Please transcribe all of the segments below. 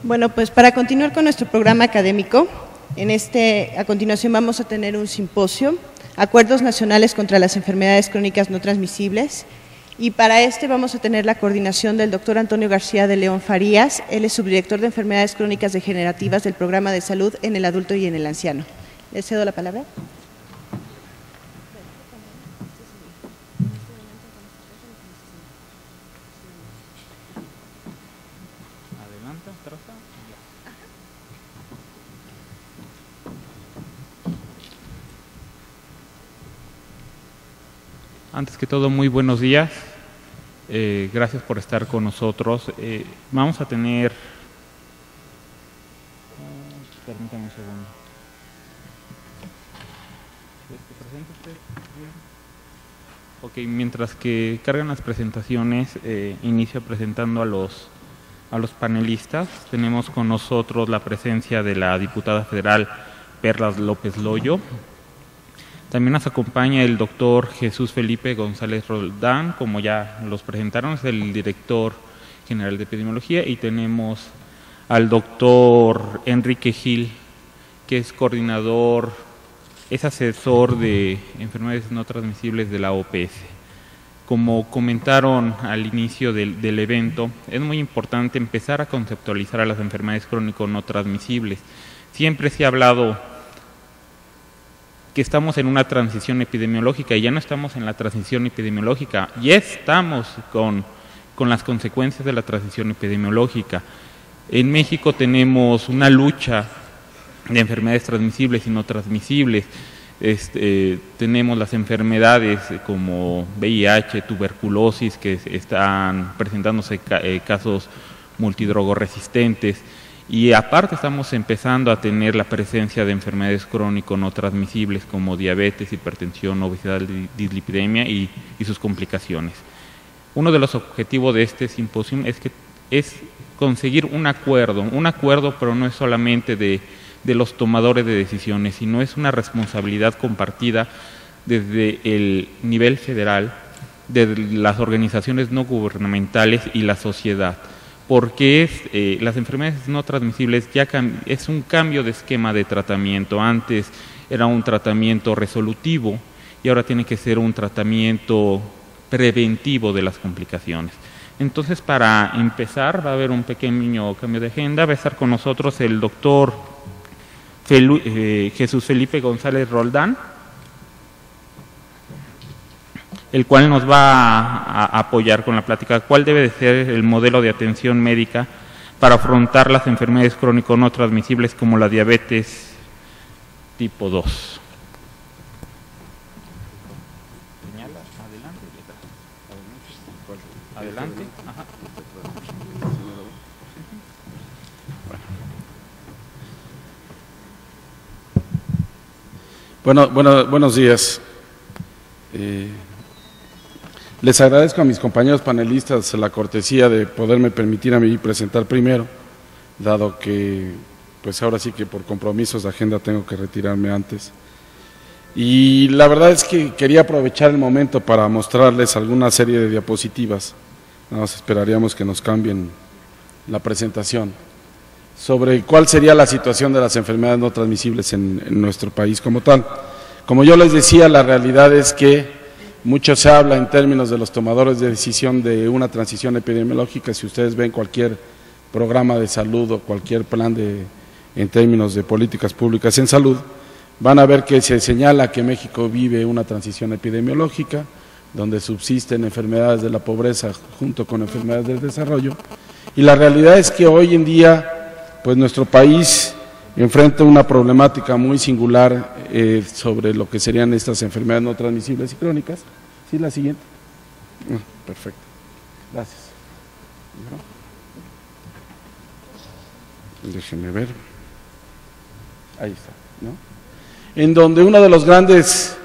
Bueno, pues para continuar con nuestro programa académico, a continuación vamos a tener un simposio, Acuerdos Nacionales contra las Enfermedades Crónicas No Transmisibles, y para vamos a tener la coordinación del doctor Antonio García de León Farías. Él es subdirector de Enfermedades Crónicas Degenerativas del Programa de Salud en el Adulto y en el Anciano. Le cedo la palabra. Antes que todo, muy buenos días. Gracias por estar con nosotros. Vamos a tener... Permítame un segundo. Ok, mientras que cargan las presentaciones, inicio presentando a los panelistas. Tenemos con nosotros la presencia de la diputada federal Perla López Loyo. También nos acompaña el doctor Jesús Felipe González Roldán, como ya los presentaron, es el director general de epidemiología, y tenemos al doctor Enrique Gil, que es coordinador, es asesor de enfermedades no transmisibles de la OPS. Como comentaron al inicio del evento, es muy importante empezar a conceptualizar a las enfermedades crónico no transmisibles. Siempre se ha hablado que estamos en una transición epidemiológica, y ya no estamos en la transición epidemiológica, ya estamos con las consecuencias de la transición epidemiológica. En México tenemos una lucha de enfermedades transmisibles y no transmisibles. Tenemos las enfermedades como VIH, tuberculosis, que están presentándose casos multidrogoresistentes. Y aparte estamos empezando a tener la presencia de enfermedades crónico no transmisibles como diabetes, hipertensión, obesidad, dislipidemia y sus complicaciones. Uno de los objetivos de este simposio es conseguir un acuerdo, pero no es solamente de los tomadores de decisiones, sino es una responsabilidad compartida desde el nivel federal, de las organizaciones no gubernamentales y la sociedad. Porque las enfermedades no transmisibles es un cambio de esquema de tratamiento. Antes era un tratamiento resolutivo y ahora tiene que ser un tratamiento preventivo de las complicaciones. Entonces, para empezar, va a haber un pequeño cambio de agenda. Va a estar con nosotros el doctor Jesús Felipe González Roldán, el cual nos va a apoyar con la plática. ¿Cuál debe de ser el modelo de atención médica para afrontar las enfermedades crónico no transmisibles como la diabetes tipo 2? Adelante. Ajá. Buenos días. Les agradezco a mis compañeros panelistas la cortesía de poderme permitir a mí presentar primero, dado que pues ahora sí que por compromisos de agenda tengo que retirarme antes. Y la verdad es que quería aprovechar el momento para mostrarles alguna serie de diapositivas. Nada más esperaríamos que nos cambien la presentación, sobre cuál sería la situación de las enfermedades no transmisibles en nuestro país como tal. Como yo les decía, la realidad es que mucho se habla en términos de los tomadores de decisión de una transición epidemiológica. Si ustedes ven cualquier programa de salud o cualquier plan en términos de políticas públicas en salud, van a ver que se señala que México vive una transición epidemiológica, donde subsisten enfermedades de la pobreza junto con enfermedades del desarrollo. Y la realidad es que hoy en día, pues nuestro país enfrenta una problemática muy singular sobre lo que serían estas enfermedades no transmisibles y crónicas. ¿Sí, la siguiente? Perfecto. Gracias. Déjenme ver. Ahí está, ¿no? En donde uno de los grandes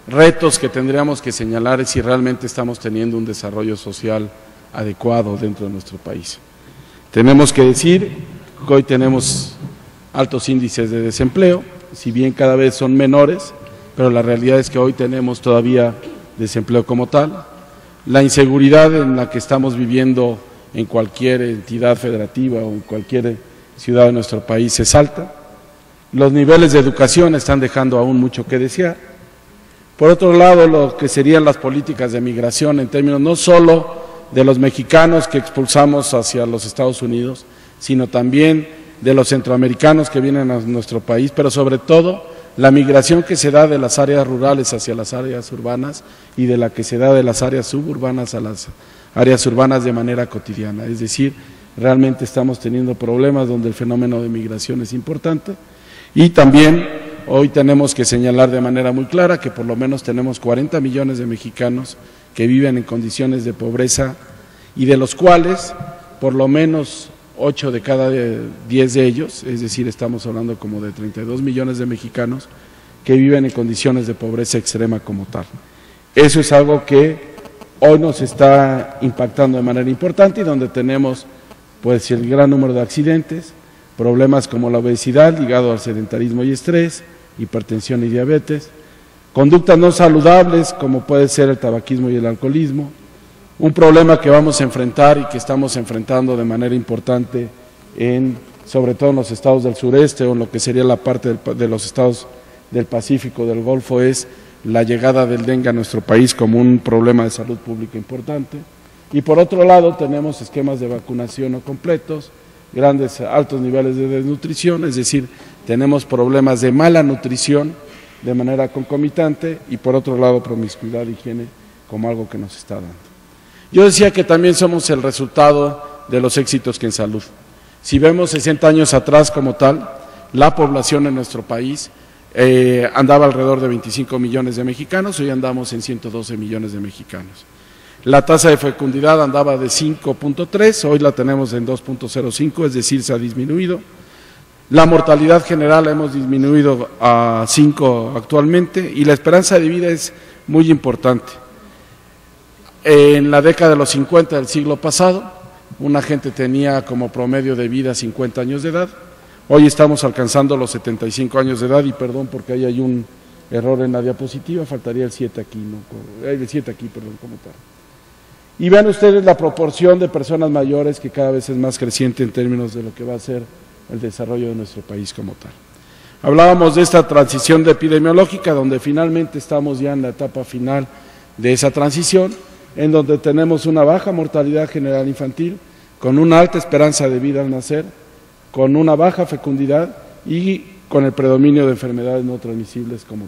retos que tendríamos que señalar es si realmente estamos teniendo un desarrollo social adecuado dentro de nuestro país. Tenemos que decir que hoy tenemos altos índices de desempleo, si bien cada vez son menores, pero la realidad es que hoy tenemos todavía desempleo como tal. La inseguridad en la que estamos viviendo en cualquier entidad federativa o en cualquier ciudad de nuestro país es alta. Los niveles de educación están dejando aún mucho que desear. Por otro lado, lo que serían las políticas de migración en términos no solo de los mexicanos que expulsamos hacia los Estados Unidos, sino también de los centroamericanos que vienen a nuestro país, pero sobre todo la migración que se da de las áreas rurales hacia las áreas urbanas y de la que se da de las áreas suburbanas a las áreas urbanas de manera cotidiana. Es decir, realmente estamos teniendo problemas donde el fenómeno de migración es importante y también hoy tenemos que señalar de manera muy clara que por lo menos tenemos 40 millones de mexicanos que viven en condiciones de pobreza y de los cuales por lo menos 8 de cada 10 de ellos, es decir, estamos hablando como de 32 millones de mexicanos que viven en condiciones de pobreza extrema como tal. Eso es algo que hoy nos está impactando de manera importante y donde tenemos pues el gran número de accidentes, problemas como la obesidad ligado al sedentarismo y estrés, hipertensión y diabetes, conductas no saludables como puede ser el tabaquismo y el alcoholismo, un problema que vamos a enfrentar y que estamos enfrentando de manera importante sobre todo en los estados del sureste o en lo que sería la parte de los estados del Pacífico, del Golfo, es la llegada del dengue a nuestro país como un problema de salud pública importante. Y por otro lado tenemos esquemas de vacunación no completos, altos niveles de desnutrición, es decir, tenemos problemas de mala nutrición de manera concomitante y por otro lado promiscuidad e higiene como algo que nos está dando. Yo decía que también somos el resultado de los éxitos que en salud. Si vemos 60 años atrás como tal, la población en nuestro país andaba alrededor de 25 millones de mexicanos, hoy andamos en 112 millones de mexicanos. La tasa de fecundidad andaba de 5.3, hoy la tenemos en 2.05, es decir, se ha disminuido. La mortalidad general la hemos disminuido a 5 actualmente y la esperanza de vida es muy importante. En la década de los 50 del siglo pasado, una gente tenía como promedio de vida 50 años de edad, hoy estamos alcanzando los 75 años de edad y perdón porque ahí hay un error en la diapositiva, faltaría el 7 aquí, no, el 7 aquí, perdón, como tal. Y vean ustedes la proporción de personas mayores que cada vez es más creciente en términos de lo que va a ser el desarrollo de nuestro país como tal. Hablábamos de esta transición epidemiológica donde finalmente estamos ya en la etapa final de esa transición, en donde tenemos una baja mortalidad general infantil, con una alta esperanza de vida al nacer, con una baja fecundidad y con el predominio de enfermedades no transmisibles como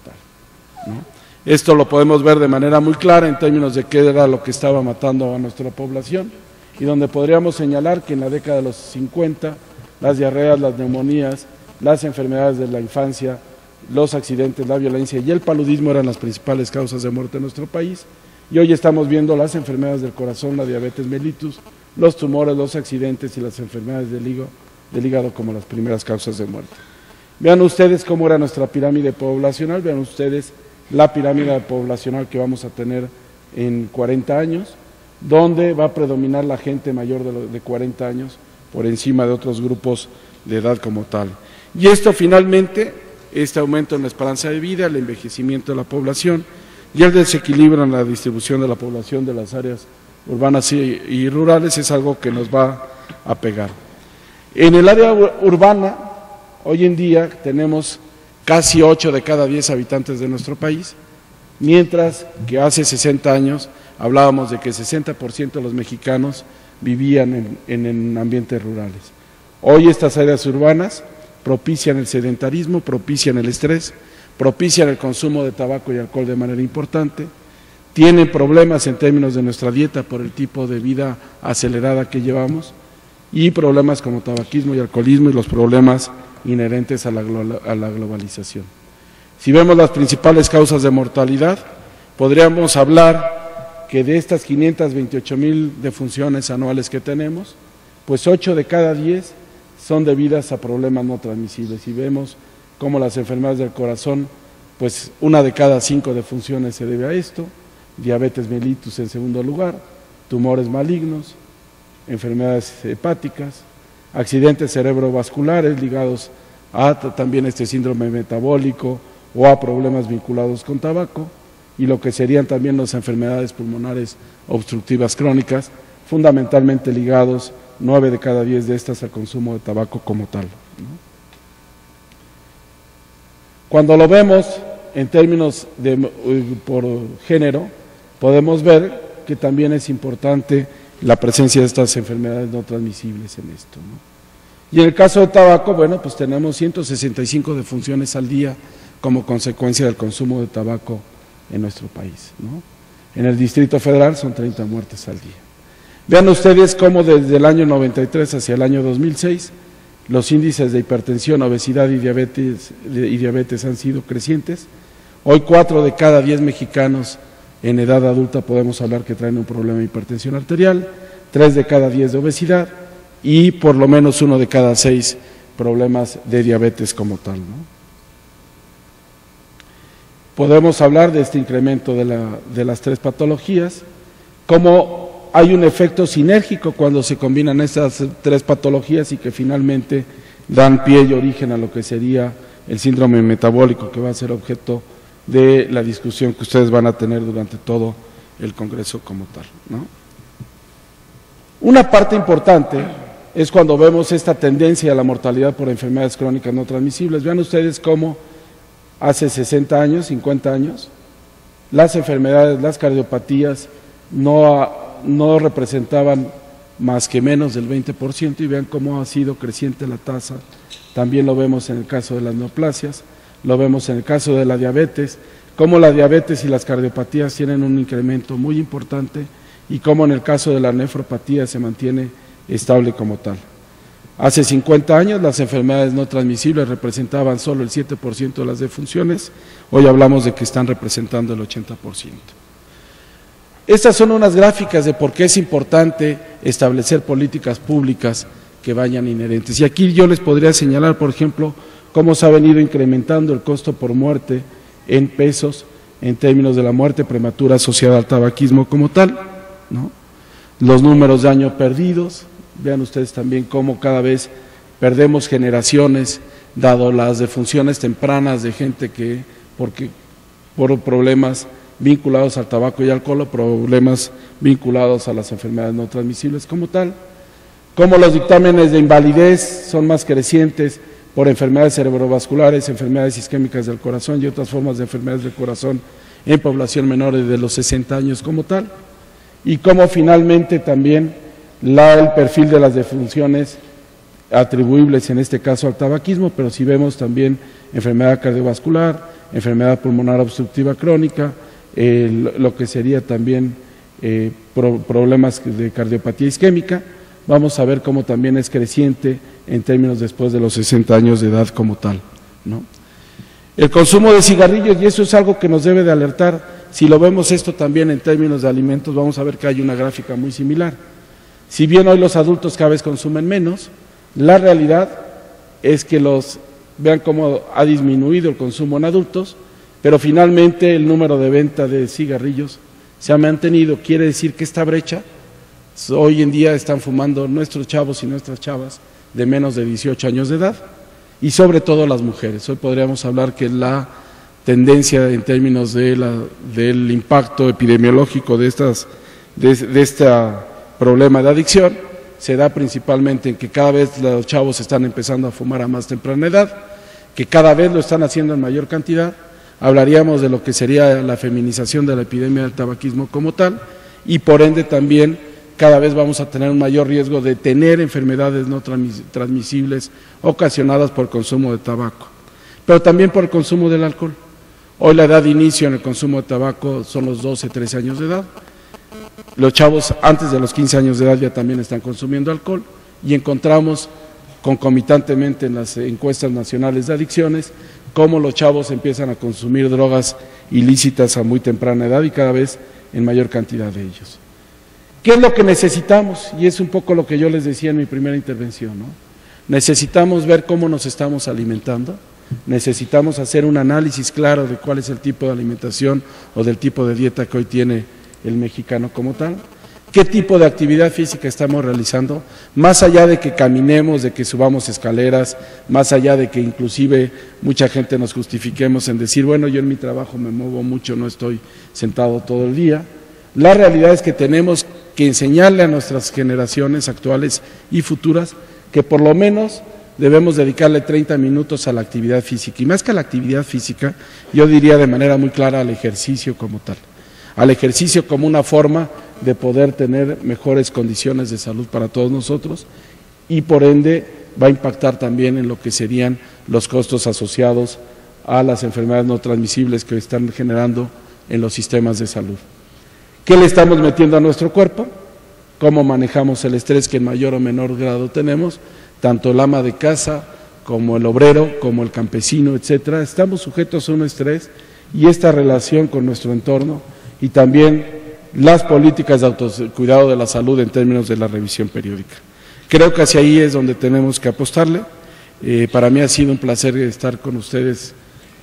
tal, ¿no? Esto lo podemos ver de manera muy clara en términos de qué era lo que estaba matando a nuestra población y donde podríamos señalar que en la década de los 50 las diarreas, las neumonías, las enfermedades de la infancia, los accidentes, la violencia y el paludismo eran las principales causas de muerte en nuestro país. Y hoy estamos viendo las enfermedades del corazón, la diabetes mellitus, los tumores, los accidentes y las enfermedades del hígado como las primeras causas de muerte. Vean ustedes cómo era nuestra pirámide poblacional, vean ustedes la pirámide poblacional que vamos a tener en 40 años, donde va a predominar la gente mayor de 40 años por encima de otros grupos de edad como tal. Y esto finalmente, este aumento en la esperanza de vida, el envejecimiento de la población, y el desequilibrio en la distribución de la población de las áreas urbanas y rurales es algo que nos va a pegar. En el área urbana, hoy en día tenemos casi 8 de cada 10 habitantes de nuestro país, mientras que hace 60 años hablábamos de que 60% de los mexicanos vivían en ambientes rurales. Hoy estas áreas urbanas propician el sedentarismo, propician el estrés, propician el consumo de tabaco y alcohol de manera importante, tienen problemas en términos de nuestra dieta por el tipo de vida acelerada que llevamos y problemas como tabaquismo y alcoholismo y los problemas inherentes a la globalización. Si vemos las principales causas de mortalidad, podríamos hablar que de estas 528,000 defunciones anuales que tenemos, pues 8 de cada 10 son debidas a problemas no transmisibles y vemos como las enfermedades del corazón, pues 1 de cada 5 defunciones se debe a esto, diabetes mellitus en segundo lugar, tumores malignos, enfermedades hepáticas, accidentes cerebrovasculares ligados a también este síndrome metabólico o a problemas vinculados con tabaco y lo que serían también las enfermedades pulmonares obstructivas crónicas, fundamentalmente ligados 9 de cada 10 de estas al consumo de tabaco como tal, ¿no? Cuando lo vemos en términos por género, podemos ver que también es importante la presencia de estas enfermedades no transmisibles en esto, ¿no? Y en el caso del tabaco, bueno, pues tenemos 165 defunciones al día como consecuencia del consumo de tabaco en nuestro país, ¿no? En el Distrito Federal son 30 muertes al día. Vean ustedes cómo desde el año 93 hacia el año 2006 los índices de hipertensión, obesidad y diabetes han sido crecientes. Hoy 4 de cada 10 mexicanos en edad adulta podemos hablar que traen un problema de hipertensión arterial, 3 de cada 10 de obesidad y por lo menos 1 de cada 6 problemas de diabetes como tal, ¿no? Podemos hablar de este incremento de las 3 patologías, como hay un efecto sinérgico cuando se combinan estas 3 patologías y que finalmente dan pie y origen a lo que sería el síndrome metabólico, que va a ser objeto de la discusión que ustedes van a tener durante todo el Congreso como tal, ¿no? Una parte importante es cuando vemos esta tendencia a la mortalidad por enfermedades crónicas no transmisibles. Vean ustedes cómo hace 60 años, 50 años, las enfermedades, las cardiopatías no representaban más que menos del 20% y vean cómo ha sido creciente la tasa. También lo vemos en el caso de las neoplasias, lo vemos en el caso de la diabetes, cómo la diabetes y las cardiopatías tienen un incremento muy importante y cómo en el caso de la nefropatía se mantiene estable como tal. Hace 50 años las enfermedades no transmisibles representaban solo el 7% de las defunciones, hoy hablamos de que están representando el 80%. Estas son unas gráficas de por qué es importante establecer políticas públicas que vayan inherentes. Y aquí yo les podría señalar, por ejemplo, cómo se ha venido incrementando el costo por muerte en pesos, en términos de la muerte prematura asociada al tabaquismo como tal, ¿no? Los números de años perdidos, vean ustedes también cómo cada vez perdemos generaciones, dado las defunciones tempranas de gente que, por problemas vinculados al tabaco y alcohol o problemas vinculados a las enfermedades no transmisibles como tal, cómo los dictámenes de invalidez son más crecientes por enfermedades cerebrovasculares, enfermedades isquémicas del corazón y otras formas de enfermedades del corazón en población menor de los 60 años como tal, y cómo finalmente también el perfil de las defunciones atribuibles en este caso al tabaquismo, pero si vemos también enfermedad cardiovascular, enfermedad pulmonar obstructiva crónica, lo que sería también problemas de cardiopatía isquémica, vamos a ver cómo también es creciente en términos después de los 60 años de edad como tal, ¿no? El consumo de cigarrillos, y eso es algo que nos debe de alertar, si lo vemos esto también en términos de alimentos, vamos a ver que hay una gráfica muy similar. Si bien hoy los adultos cada vez consumen menos, la realidad es que vean cómo ha disminuido el consumo en adultos, pero finalmente el número de venta de cigarrillos se ha mantenido. Quiere decir que esta brecha, hoy en día están fumando nuestros chavos y nuestras chavas de menos de 18 años de edad, y sobre todo las mujeres. Hoy podríamos hablar que la tendencia en términos del impacto epidemiológico de este problema de adicción se da principalmente en que cada vez los chavos están empezando a fumar a más temprana edad, que cada vez lo están haciendo en mayor cantidad. Hablaríamos de lo que sería la feminización de la epidemia del tabaquismo como tal, y por ende también cada vez vamos a tener un mayor riesgo de tener enfermedades no transmisibles ocasionadas por el consumo de tabaco, pero también por el consumo del alcohol. Hoy la edad de inicio en el consumo de tabaco son los 12, 13 años de edad. Los chavos antes de los 15 años de edad ya también están consumiendo alcohol, y encontramos concomitantemente en las encuestas nacionales de adicciones cómo los chavos empiezan a consumir drogas ilícitas a muy temprana edad y cada vez en mayor cantidad de ellos. ¿Qué es lo que necesitamos? Y es un poco lo que yo les decía en mi primera intervención, ¿no? Necesitamos ver cómo nos estamos alimentando, necesitamos hacer un análisis claro de cuál es el tipo de alimentación o del tipo de dieta que hoy tiene el mexicano como tal, qué tipo de actividad física estamos realizando, más allá de que caminemos, de que subamos escaleras, más allá de que inclusive mucha gente nos justifiquemos en decir, bueno, yo en mi trabajo me muevo mucho, no estoy sentado todo el día. La realidad es que tenemos que enseñarle a nuestras generaciones actuales y futuras que por lo menos debemos dedicarle 30 minutos a la actividad física. Y más que a la actividad física, yo diría de manera muy clara al ejercicio como tal. Al ejercicio como una forma de poder tener mejores condiciones de salud para todos nosotros y por ende va a impactar también en lo que serían los costos asociados a las enfermedades no transmisibles que están generando en los sistemas de salud. ¿Qué le estamos metiendo a nuestro cuerpo? ¿Cómo manejamos el estrés que en mayor o menor grado tenemos? Tanto el ama de casa como el obrero, como el campesino, etcétera, estamos sujetos a un estrés y esta relación con nuestro entorno y también las políticas de autocuidado de la salud en términos de la revisión periódica. Creo que hacia ahí es donde tenemos que apostarle. Para mí ha sido un placer estar con ustedes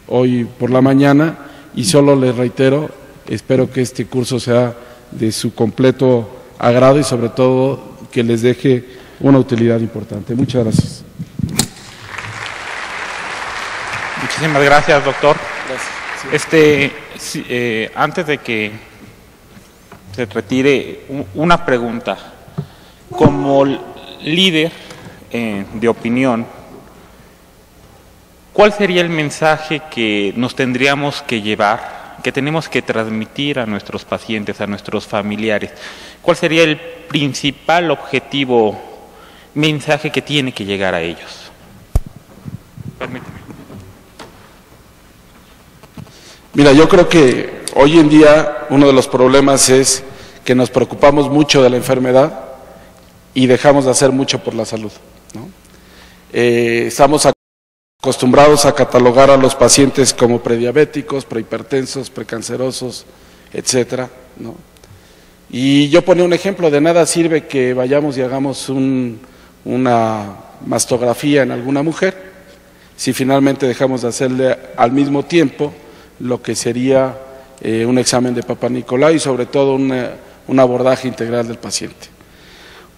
hoy por la mañana y solo les reitero, espero que este curso sea de su completo agrado y sobre todo que les deje una utilidad importante. Muchas gracias. Muchísimas gracias, doctor. Gracias. Sí. Antes de que se retire, una pregunta. Como líder de opinión, ¿cuál sería el mensaje que nos tendríamos que llevar, que tenemos que transmitir a nuestros pacientes, a nuestros familiares? ¿Cuál sería el principal objetivo, mensaje que tiene que llegar a ellos? Permíteme. Mira, yo creo que hoy en día uno de los problemas es que nos preocupamos mucho de la enfermedad y dejamos de hacer mucho por la salud, ¿no? Estamos acostumbrados a catalogar a los pacientes como prediabéticos, prehipertensos, precancerosos, etcétera, ¿no? Y yo ponía un ejemplo, de nada sirve que vayamos y hagamos una mastografía en alguna mujer si finalmente dejamos de hacerle al mismo tiempo lo que sería un examen de Papá Nicolau y sobre todo un abordaje integral del paciente.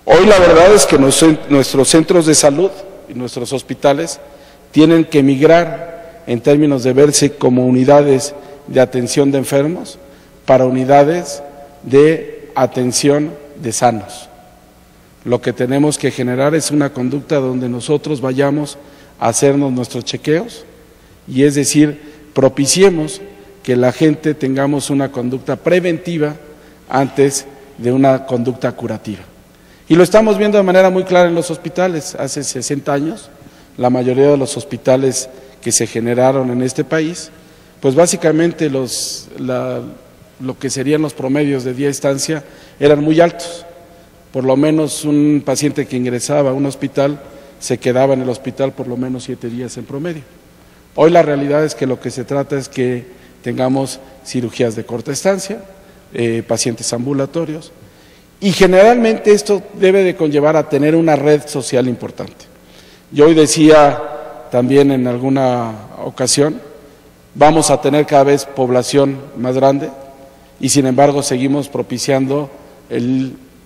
Hoy la verdad es que nuestros centros de salud y nuestros hospitales tienen que migrar en términos de verse como unidades de atención de enfermos para unidades de atención de sanos. Lo que tenemos que generar es una conducta donde nosotros vayamos a hacernos nuestros chequeos y es decir, propiciemos que la gente tengamos una conducta preventiva antes de una conducta curativa. Y lo estamos viendo de manera muy clara en los hospitales. Hace 60 años, la mayoría de los hospitales que se generaron en este país, pues básicamente lo que serían los promedios de día de estancia eran muy altos. Por lo menos un paciente que ingresaba a un hospital se quedaba en el hospital por lo menos 7 días en promedio. Hoy la realidad es que lo que se trata es que tengamos cirugías de corta estancia, pacientes ambulatorios, y generalmente esto debe de conllevar a tener una red social importante. Yo hoy decía también en alguna ocasión, vamos a tener cada vez población más grande y sin embargo seguimos propiciando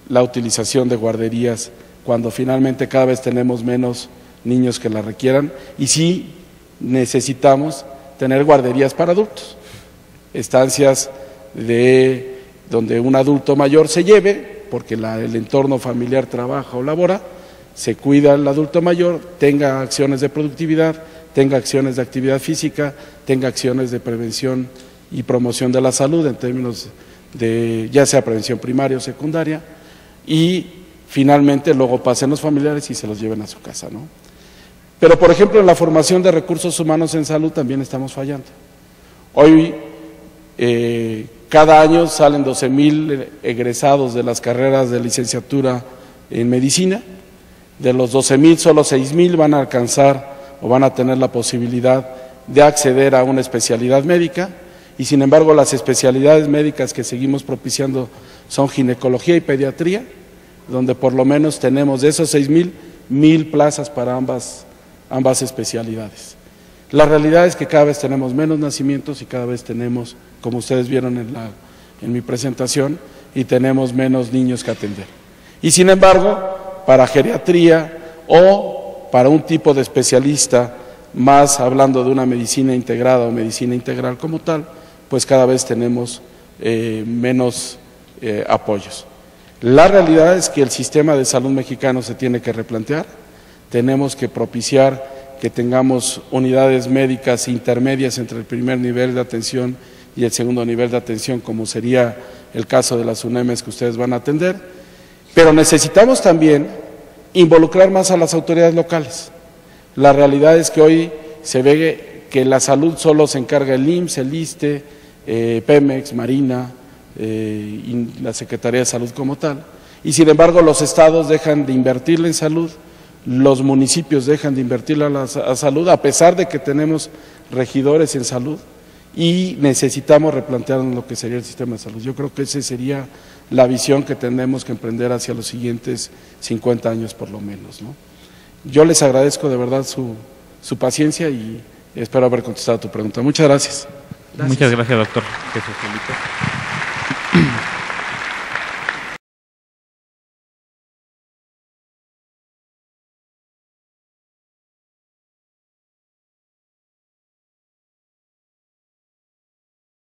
la utilización de guarderías cuando finalmente cada vez tenemos menos niños que la requieran y sí necesitamos tener guarderías para adultos, estancias donde un adulto mayor se lleve, porque el entorno familiar trabaja o labora, se cuida al adulto mayor, tenga acciones de productividad, tenga acciones de actividad física, tenga acciones de prevención y promoción de la salud en términos de ya sea prevención primaria o secundaria, y finalmente luego pasen los familiares y se los lleven a su casa, ¿no? Pero, por ejemplo, en la formación de recursos humanos en salud también estamos fallando. Hoy, cada año salen 12,000 egresados de las carreras de licenciatura en medicina. De los 12,000, solo 6,000 van a alcanzar o van a tener la posibilidad de acceder a una especialidad médica y, sin embargo, las especialidades médicas que seguimos propiciando son ginecología y pediatría, donde por lo menos tenemos de esos 6,000, 1,000 plazas para ambas especialidades. La realidad es que cada vez tenemos menos nacimientos y cada vez tenemos, como ustedes vieron en mi presentación, y tenemos menos niños que atender. Y sin embargo, para geriatría o para un tipo de especialista, más hablando de una medicina integrada o medicina integral como tal, pues cada vez tenemos menos apoyos. La realidad es que el sistema de salud mexicano se tiene que replantear, tenemos que propiciar que tengamos unidades médicas intermedias entre el primer nivel de atención y el segundo nivel de atención, como sería el caso de las UNEMs que ustedes van a atender, pero necesitamos también involucrar más a las autoridades locales. La realidad es que hoy se ve que la salud solo se encarga el IMSS, el ISSSTE, Pemex, Marina y la Secretaría de Salud como tal, y sin embargo los estados dejan de invertirle en salud, los municipios dejan de invertirle a salud, a pesar de que tenemos regidores en salud, y necesitamos replantearnos lo que sería el sistema de salud. Yo creo que esa sería la visión que tenemos que emprender hacia los siguientes 50 años por lo menos, ¿no? Yo les agradezco de verdad su paciencia y espero haber contestado tu pregunta. Muchas gracias. Muchas gracias, doctor Jesús Felipe.